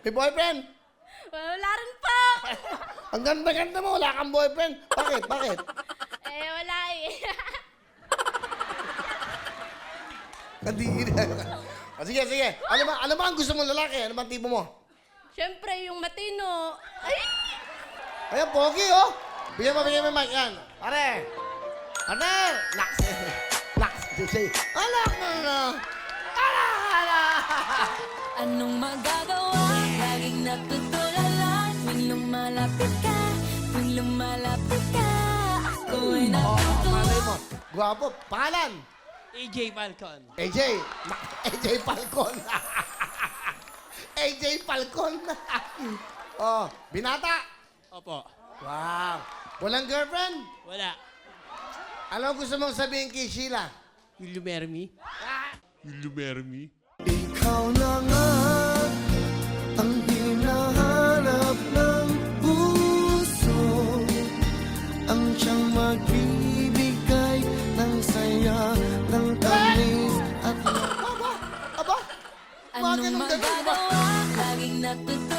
May boyfriend? Wala rin po. Ang ganda-ganda mo, wala kang boyfriend. Bakit? Bakit? Wala eh. Kadiri. Sige, sige. Ano ba ang gusto mong lalaki? Ano ba ang tipo mo? Siyempre, yung matino. Ay! Ayan, pogi, oh. Bigyan mo mic yan. Pare. Ano? Lax. Lax. Say, alak na. Anong magagawa? Laging natutulala tuwing lumalapit ka, tuwing lumalapit ka. Ako ay natutuwa. Malay mo. Guwapo. Pangalan? AJ Falcon. AJ. AJ Falcon. AJ Falcon. Oh, binata. Opo. Wow. Walang girlfriend? Wala. Ano gusto mong sabihin kay Sheila? Will you marry me? Will you marry me? Ikaw na nga ang hinahanap ng puso, ang siyang magbibigay ng saya, ng tamis at... Aba! Aba! Anong magagawa? Laging natutuwa.